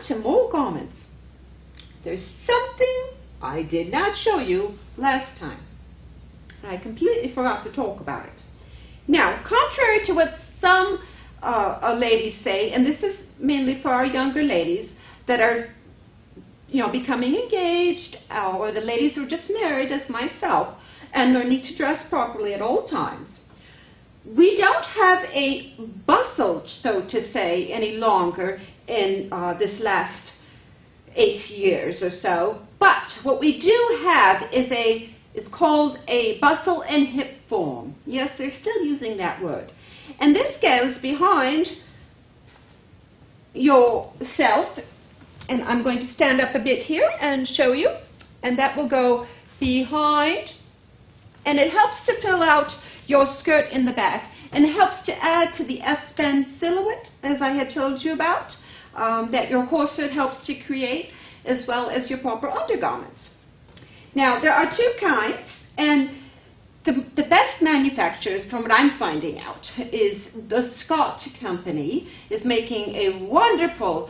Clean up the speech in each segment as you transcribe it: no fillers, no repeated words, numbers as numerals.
To more garments. There's something I did not show you last time. I completely forgot to talk about it. Now, contrary to what some ladies say, and this is mainly for our younger ladies that are, becoming engaged, or the ladies who are just married as myself, and they need to dress properly at all times. We don't have a bustle, so to say, any longer in this last 8 years or so. But what we do have is called a bustle and hip form. Yes, they're still using that word. And this goes behind yourself. And I'm going to stand up a bit here and show you. And that will go behind. And it helps to fill out your skirt in the back. And it helps to add to the S-bend silhouette, as I had told you about, that your corset helps to create, as well as your proper undergarments. Now, there are two kinds, and the best manufacturers, from what I'm finding out, is the Scott Company is making a wonderful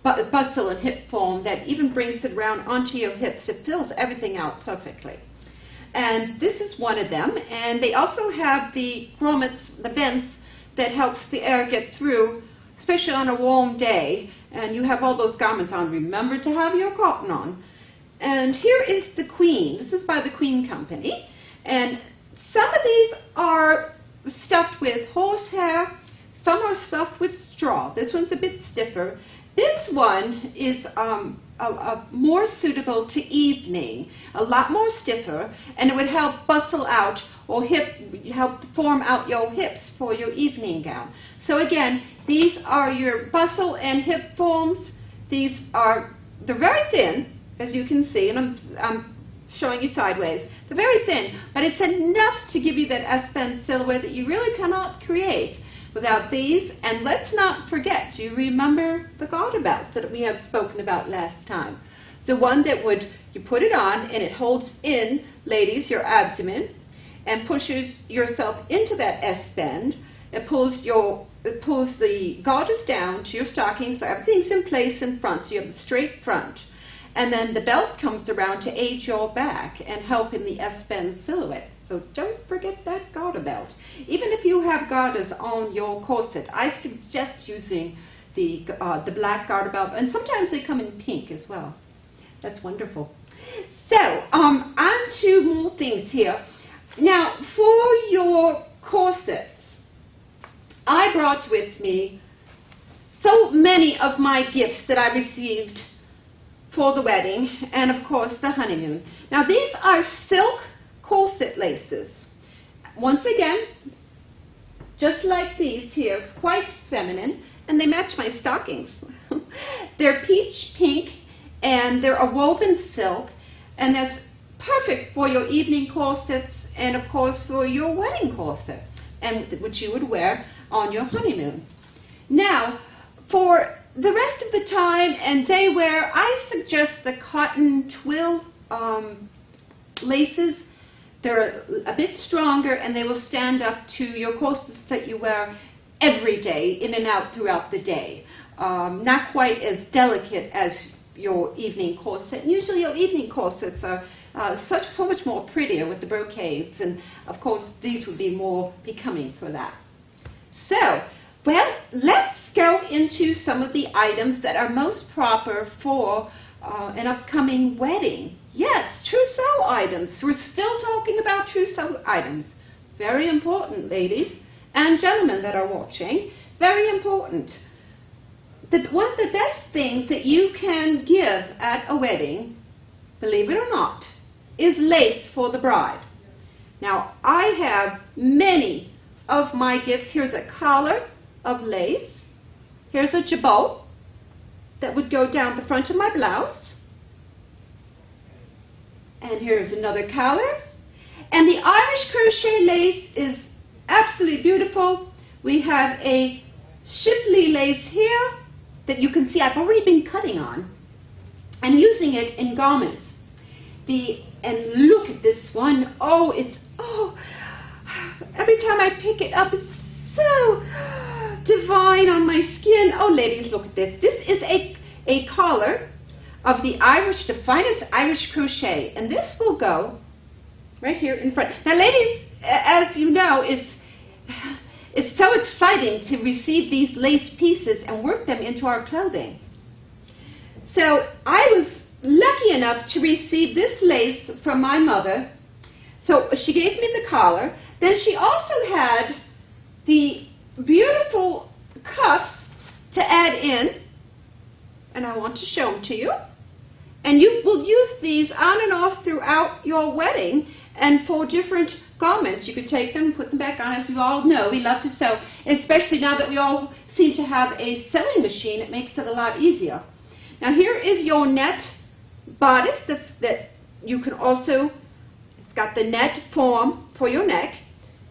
bustle and hip form that even brings it around onto your hips. It fills everything out perfectly. And this is one of them, and they also have the grommets, the vents, that helps the air get through, especially on a warm day, and you have all those garments on. Remember to have your cotton on. And here is the Queen. This is by the Queen Company, and some of these are stuffed with horsehair, some are stuffed with straw. This one's a bit stiffer. This one is more suitable to evening, a lot more stiffer, and it would help bustle out or help form out your hips for your evening gown. So again, these are your bustle and hip forms. They're very thin, as you can see, and I'm showing you sideways. They're very thin, but it's enough to give you that S-bend silhouette that you really cannot create without these. And let's not forget, do you remember the garter belts that we had spoken about last time? The one that you put it on and it holds in, ladies, your abdomen and pushes yourself into that S-bend. It pulls the garters down to your stockings so everything's in place in front, so you have the straight front. And then the belt comes around to aid your back and help in the S-bend silhouette. So don't forget that garter belt. Even if you have garters on your corset, I suggest using the black garter belt, and sometimes they come in pink as well. That's wonderful. So, on to more things here. Now, for your corsets, I brought with me so many of my gifts that I received for the wedding, and of course the honeymoon. Now, these are silk corset laces. Once again, just like these here, it's quite feminine, and they match my stockings. They're peach pink, and they're a woven silk, and that's perfect for your evening corsets, and of course for your wedding corset, and which you would wear on your honeymoon. Now, for the rest of the time and day wear, I suggest the cotton twill laces. They're a bit stronger, and they will stand up to your corsets that you wear every day, in and out throughout the day. Not quite as delicate as your evening corset. Usually your evening corsets are so much more prettier with the brocades, and of course these would be more becoming for that. So, Well, let's go into some of the items that are most proper for an upcoming wedding. Yes, trousseau items. We're still talking about trousseau items. Very important, ladies and gentlemen that are watching. Very important. One of the best things that you can give at a wedding, believe it or not, is lace for the bride. Now, I have many of my gifts. Here's a collar of lace. Here's a jabot that would go down the front of my blouse. And here's another collar. And the Irish crochet lace is absolutely beautiful. We have a Shipley lace here that you can see I've already been cutting on and using it in garments. And look at this one. Oh, every time I pick it up, it's so divine on my skin. Oh, ladies, look at this. This is a collar of the finest Irish crochet, and this will go right here in front. Now, ladies, as you know, it's so exciting to receive these lace pieces and work them into our clothing. So I was lucky enough to receive this lace from my mother. So she gave me the collar. Then she also had the beautiful cuffs to add in, and I want to show them to you. And you will use these on and off throughout your wedding, and for different garments. You could take them and put them back on. As you all know, we love to sew, and especially now that we all seem to have a sewing machine, it makes it a lot easier. Now here is your net bodice that you can also, it's got the net form for your neck,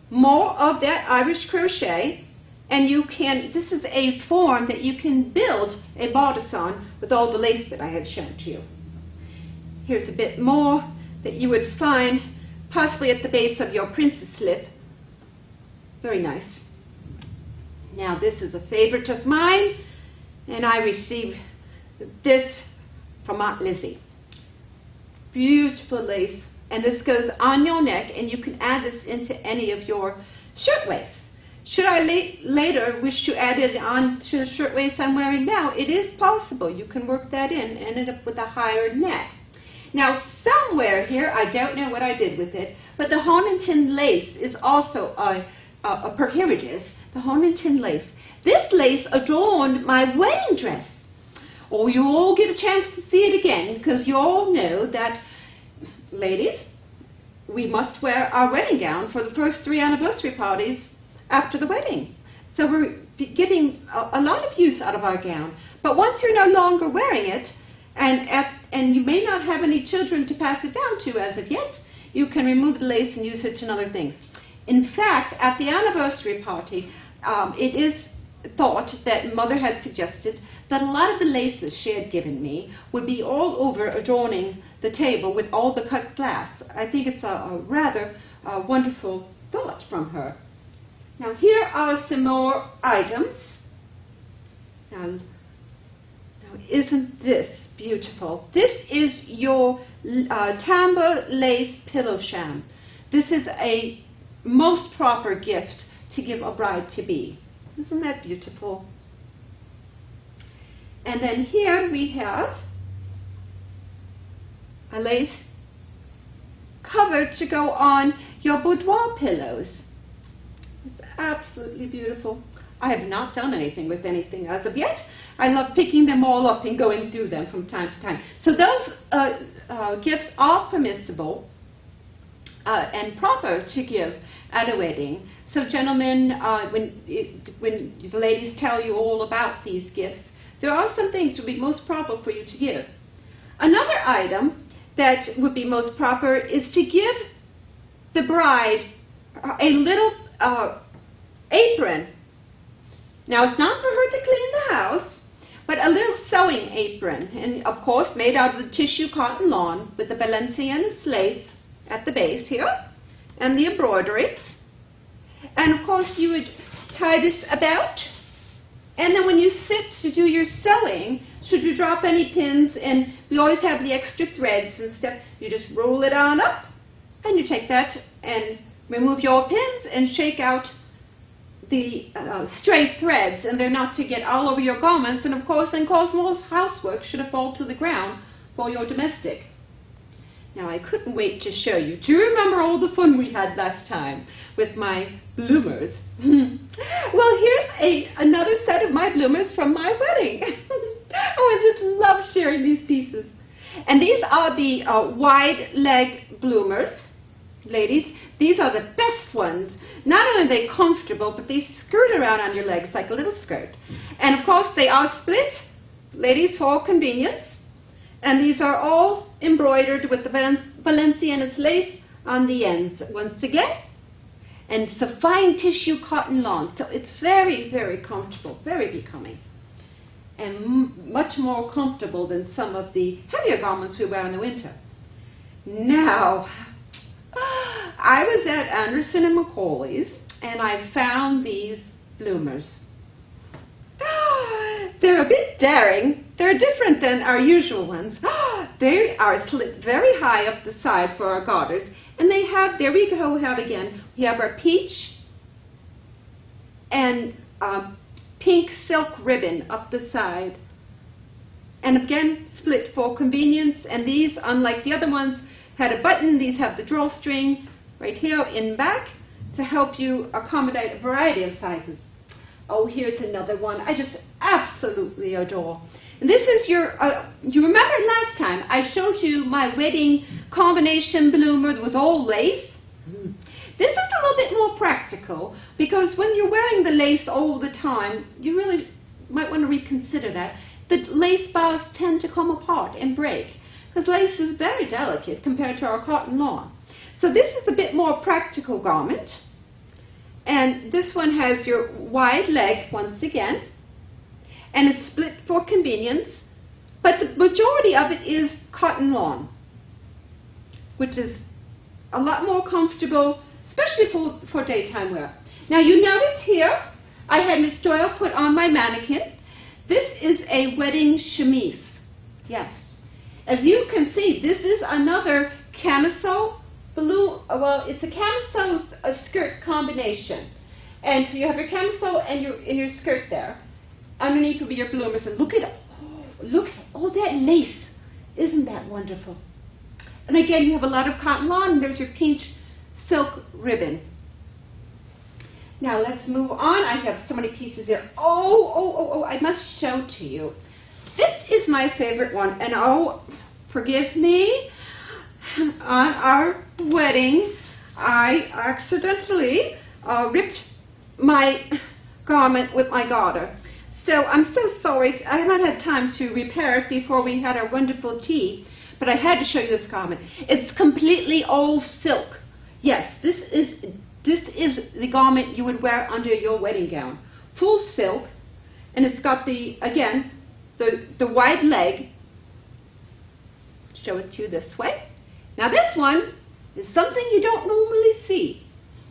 more of that Irish crochet, and this is a form that you can build a bodice on with all the lace that I had shown to you. Here's a bit more that you would find possibly at the base of your princess slip. Very nice. Now this is a favorite of mine, and I received this from Aunt Lizzie. Beautiful lace, and this goes on your neck, and you can add this into any of your shirtwaists. Should I later wish to add it on to the shirtwaist I'm wearing now, it is possible. You can work that in and end up with a higher neck. Now somewhere here, I don't know what I did with it, but the Honington lace is also here it is, the Honington lace. This lace adorned my wedding dress. Oh, you all get a chance to see it again, because you all know that, ladies, we must wear our wedding gown for the first 3 anniversary parties after the wedding. So we're getting a lot of use out of our gown. But once you're no longer wearing it, and you may not have any children to pass it down to as of yet, you can remove the lace and use it in other things. In fact, at the anniversary party, it is thought that Mother had suggested that a lot of the laces she had given me would be all over adorning the table with all the cut glass. I think it's a rather wonderful thought from her. Now here are some more items. Now isn't this beautiful? This is your tambour lace pillow sham. This is a most proper gift to give a bride-to-be. Isn't that beautiful? And then here we have a lace cover to go on your boudoir pillows. It's absolutely beautiful. I have not done anything with anything as of yet. I love picking them all up and going through them from time to time. So those gifts are permissible and proper to give at a wedding. So gentlemen, when the ladies tell you all about these gifts, there are some things that would be most proper for you to give. Another item that would be most proper is to give the bride a little apron. Now, it's not for her to clean the house, but a little sewing apron, and of course made out of the tissue cotton lawn with the Valenciennes lace at the base here, and the embroidery. And of course you would tie this about, and then when you sit to do your sewing, should you drop any pins, and we always have the extra threads and stuff, you just roll it on up, and you take that and remove your pins and shake out stray threads, and they're not to get all over your garments, and of course then cause more housework should it fall to the ground for your domestic. Now I couldn't wait to show you. Do you remember all the fun we had last time with my bloomers? Well, here's another set of my bloomers from my wedding. Oh, I just love sharing these pieces. And these are the wide leg bloomers. Ladies, these are the best ones. Not only are they comfortable, but they skirt around on your legs like a little skirt. And of course they are split, ladies, for convenience. And these are all embroidered with the Valenciennes lace on the ends once again. And it's a fine tissue cotton lawn, so it's very, very comfortable, very becoming. And much more comfortable than some of the heavier garments we wear in the winter. Now, I was at Anderson and McCauley's, and I found these bloomers. They're a bit daring. They're different than our usual ones. They are slit very high up the side for our garters, and they have, there we go, we have our peach and pink silk ribbon up the side. And again, split for convenience, and these, unlike the other ones, had a button. These have the drawstring right here in back to help you accommodate a variety of sizes. Oh, here's another one I just absolutely adore. And this is your, you remember last time I showed you my wedding combination bloomer that was all lace? This is a little bit more practical, because when you're wearing the lace all the time, you really might want to reconsider that. The lace boughs tend to come apart and break, because lace is very delicate compared to our cotton lawn. So this is a bit more practical garment. And this one has your wide leg once again, and it's split for convenience, but the majority of it is cotton lawn, which is a lot more comfortable, especially for daytime wear. Now you notice here, I had Miss Doyle put on my mannequin. This is a wedding chemise. Yes. As you can see, this is another camisole. Well, it's a camisole skirt combination. And so you have your camisole and your skirt there. Underneath will be your bloomers. And look at all that lace. Isn't that wonderful? And again, you have a lot of cotton lawn, and there's your peach silk ribbon. Now let's move on. I have so many pieces here. Oh, I must show to you. This is my favorite one. And oh, forgive me. On our wedding, I accidentally ripped my garment with my garter. So I'm so sorry. I have not had time to repair it before we had our wonderful tea, but I had to show you this garment. It's completely all silk. Yes, this is the garment you would wear under your wedding gown. Full silk, and it's got the wide leg. Show it to you this way. Now this one is something you don't normally see,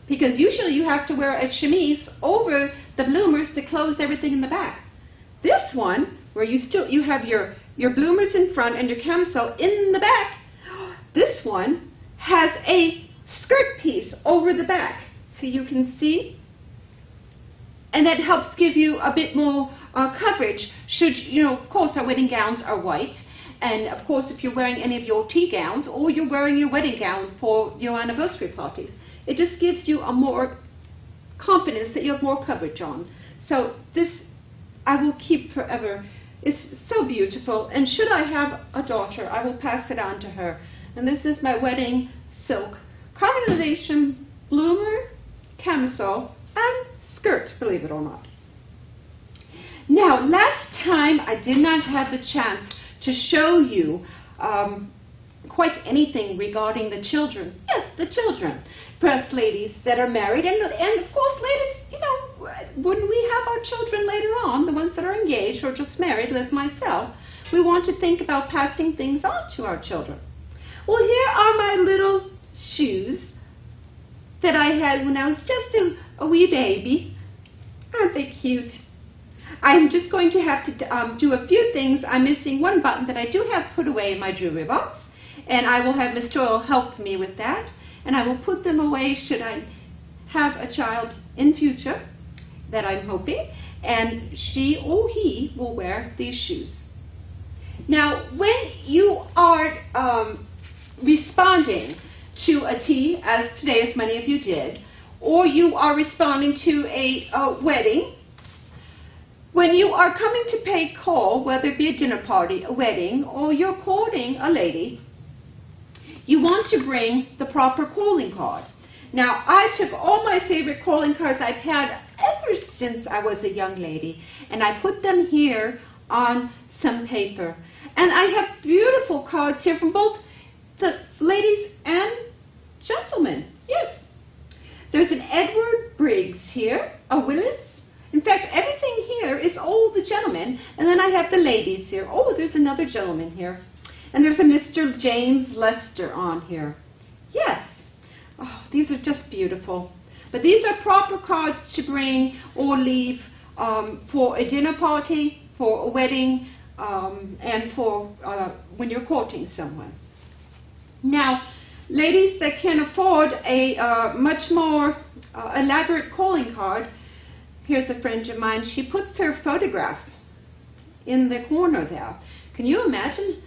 because usually you have to wear a chemise over the bloomers to close everything in the back. This one, where you have your bloomers in front and your camisole in the back, this one has a skirt piece over the back, so you can see, and that helps give you a bit more coverage. Should of course, our wedding gowns are white. And of course, if you're wearing any of your tea gowns, or you're wearing your wedding gown for your anniversary parties, it just gives you a more confidence that you have more coverage on. So this I will keep forever. It's so beautiful. And should I have a daughter, I will pass it on to her. And this is my wedding silk combination bloomer, camisole, and skirt, believe it or not. Now, last time I did not have the chance to show you quite anything regarding the children. Yes, the children. Perhaps ladies that are married, and of course ladies, when we have our children later on, the ones that are engaged or just married, like myself, we want to think about passing things on to our children. Well, here are my little shoes that I had when I was just a wee baby. Aren't they cute? I'm just going to have to do a few things. I'm missing one button that I do have put away in my jewelry box, and I will have Miss Doyle help me with that, and I will put them away should I have a child in future. that I'm hoping, and she or he will wear these shoes. Now, when you are responding to a tea, as today, as many of you did, or you are responding to a wedding, when you are coming to pay call, whether it be a dinner party, a wedding, or you're courting a lady, you want to bring the proper calling card. Now, I took all my favorite calling cards I've had ever since I was a young lady, and I put them here on some paper. And I have beautiful cards here from both the ladies and gentlemen. Yes. There's an Edward Briggs here, a Willis. In fact, everything here is all the gentlemen, and then I have the ladies here. Oh, there's another gentleman here. And there's a Mr. James Lester on here. Yes. Oh, these are just beautiful. But these are proper cards to bring or leave for a dinner party, for a wedding, and for when you're courting someone. Now, ladies that can afford a much more elaborate calling card, here's a friend of mine. She puts her photograph in the corner there. Can you imagine?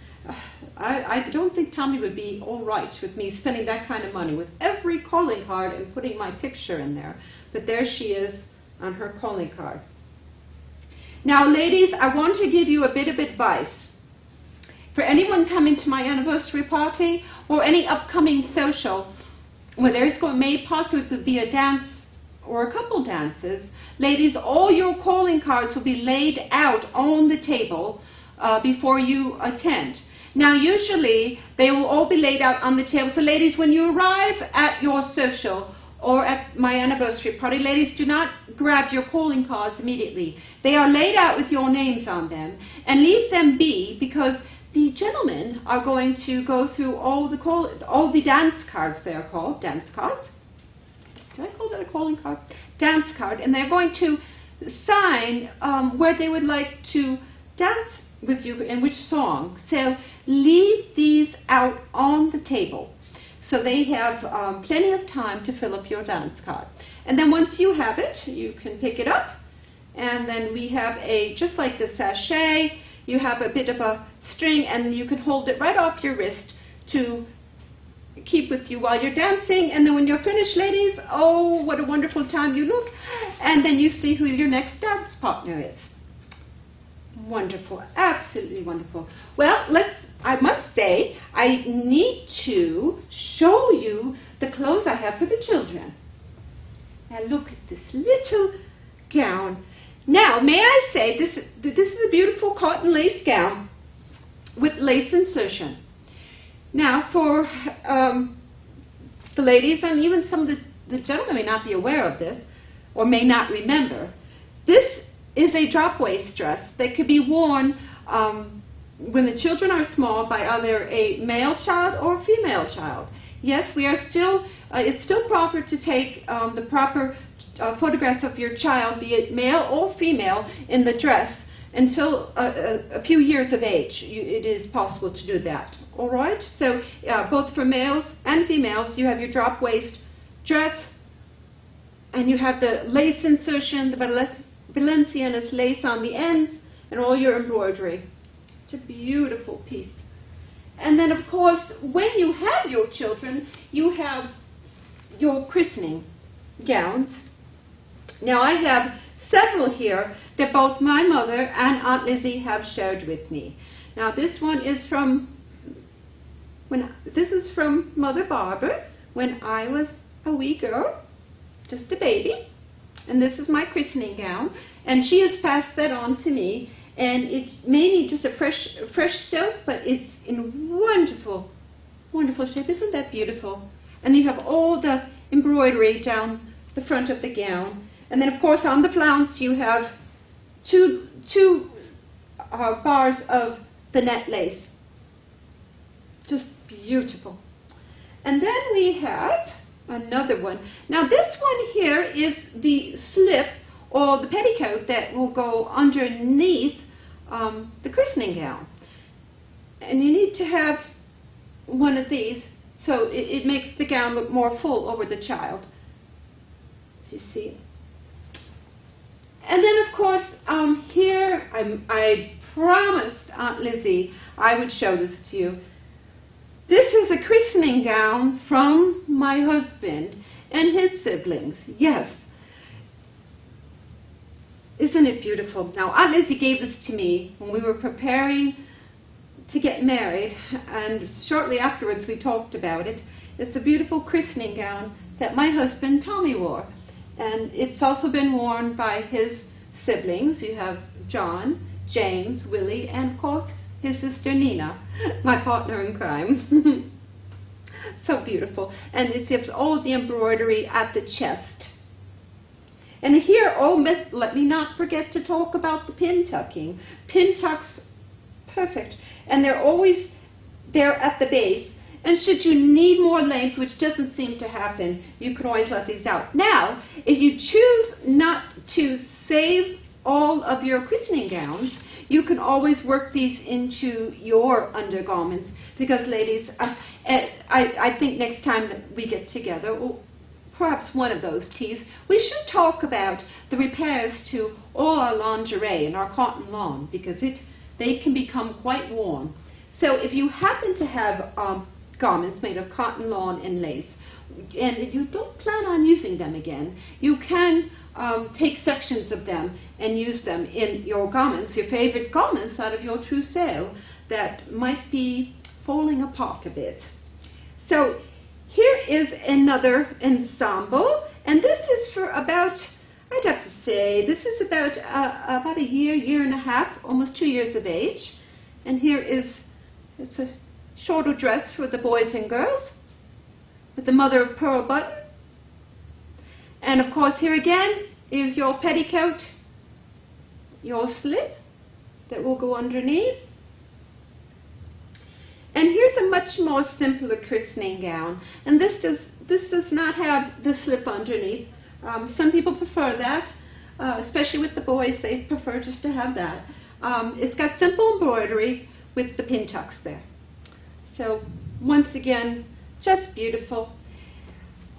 I don't think Tommy would be all right with me spending that kind of money with every calling card and putting my picture in there. But there she is on her calling card. Now, ladies, I want to give you a bit of advice. For anyone coming to my anniversary party or any upcoming social where may possibly be a dance or a couple dances, ladies, all your calling cards will be laid out on the table before you attend. Now, usually, they will all be laid out on the table. So, ladies, when you arrive at your social or at my anniversary party, ladies, do not grab your calling cards immediately. They are laid out with your names on them, and leave them be, because the gentlemen are going to go through all the dance cards. They are called dance cards. Did I call that a calling card? Dance card. And they're going to sign where they would like to dance with you and which song. So leave these out on the table so they have plenty of time to fill up your dance card. And then once you have it, you can pick it up, and then we have just like the sachet, you have a bit of a string, and you can hold it right off your wrist to keep with you while you're dancing. And then when you're finished, ladies, oh, what a wonderful time you look, and then you see who your next dance partner is. Wonderful, absolutely wonderful. Well, I must say, I need to show you the clothes I have for the children. Now look at this little gown. Now, may I say, this is a beautiful cotton lace gown with lace insertion. Now, for the ladies, and even some of the gentlemen may not be aware of this, or may not remember, this is a drop waist dress that could be worn when the children are small by either a male child or a female child. Yes, we are still, it's still proper to take the proper photographs of your child, be it male or female, in the dress until a few years of age. It is possible to do that. All right? So both for males and females, you have your drop waist dress, and you have the lace insertion, the Valenciennes lace on the ends, and all your embroidery. It's a beautiful piece. And then, of course, when you have your children, you have your christening gowns. Now, I have several here that both my mother and Aunt Lizzie have shared with me. Now, this one is from Mother Barbour when I was a wee girl, just a baby. And this is my christening gown, and she has passed that on to me. And it may need just a fresh silk, but it's in wonderful, wonderful shape. Isn't that beautiful? And you have all the embroidery down the front of the gown. And then, of course, on the flounce, you have two bars of the net lace. Just beautiful. And then we have another one. Now, this one here is the slip or the petticoat that will go underneath the christening gown. And you need to have one of these so it makes the gown look more full over the child. So you see it. And then, of course, here I promised Aunt Lizzie I would show this to you. This is a christening gown from my husband and his siblings. Yes. Isn't it beautiful? Now, Aunt Lizzie gave this to me when we were preparing to get married, and shortly afterwards we talked about it. It's a beautiful christening gown that my husband Tommy wore. And it's also been worn by his siblings. You have John, James, Willie, and of course his sister Nina, my partner in crime. So beautiful. And it gives all the embroidery at the chest. And here, let me not forget to talk about the pin tucking. Pin tucks, perfect. And they're always there at the base. And should you need more length, which doesn't seem to happen, you can always let these out. Now, if you choose not to save all of your christening gowns, you can always work these into your undergarments. Because, ladies, I think next time that we get together, or perhaps one of those teas, we should talk about the repairs to all our lingerie and our cotton lawn, because they can become quite worn. So if you happen to have garments made of cotton lawn and lace, and you don't plan on using them again, you can take sections of them and use them in your garments, your favorite garments out of your trousseau that might be falling apart a bit. So here is another ensemble, and this is for about, I'd have to say, this is about a year and a half, almost 2 years of age. And here it's a shorter dress for the boys and girls with the mother of pearl button. And of course here again is your petticoat, your slip that will go underneath. And here's a much more simpler christening gown. And this does not have the slip underneath. Some people prefer that, especially with the boys. They prefer just to have that. It's got simple embroidery with the pin tucks there. So once again, just beautiful.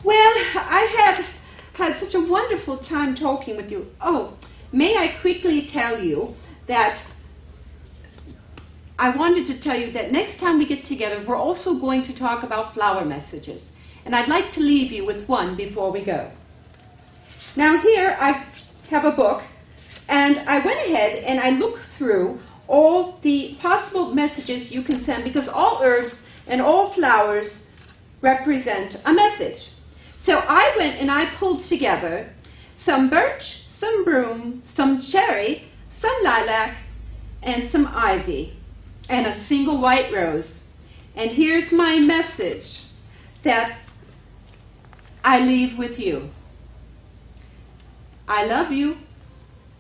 Well, I have had such a wonderful time talking with you. Oh, may I quickly tell you that I wanted to tell you that next time we get together, we're also going to talk about flower messages. And I'd like to leave you with one before we go. Now here I have a book, and I went ahead and I looked through all the possible messages you can send, because all herbs and all flowers represent a message. So I went and I pulled together some birch, some broom, some cherry, some lilac, and some ivy, and a single white rose. And here's my message that I leave with you. I love you.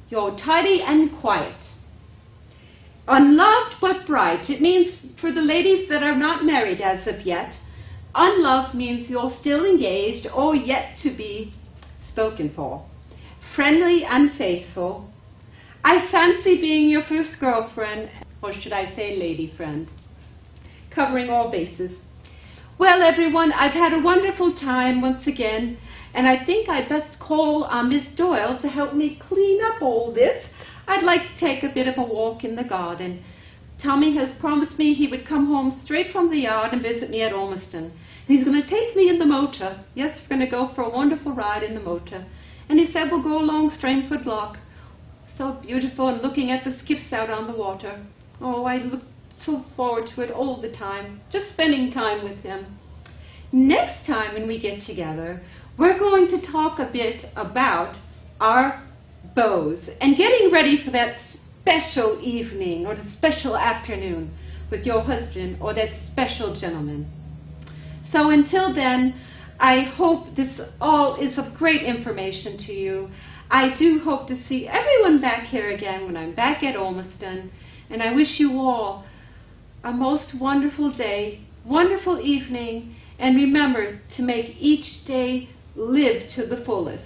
You're tidy and quiet. Unloved but bright. It means for the ladies that are not married as of yet, unloved means you're still engaged or yet to be spoken for. Friendly and faithful. I fancy being your first girlfriend, or should I say lady friend. Covering all bases. Well, everyone, I've had a wonderful time once again, and I think I'd best call on Miss Doyle to help me clean up all this. I'd like to take a bit of a walk in the garden. Tommy has promised me he would come home straight from the yard and visit me at Ormiston. He's going to take me in the motor. Yes, we're going to go for a wonderful ride in the motor. And he said we'll go along Stramford Loch. So beautiful, and looking at the skiffs out on the water. Oh, I look so forward to it all the time. Just spending time with him. Next time when we get together, we're going to talk a bit about our bows and getting ready for that special evening or the special afternoon with your husband or that special gentleman. So until then, I hope this all is of great information to you. I do hope to see everyone back here again when I'm back at Ormiston, and I wish you all a most wonderful day, wonderful evening, and remember to make each day live to the fullest.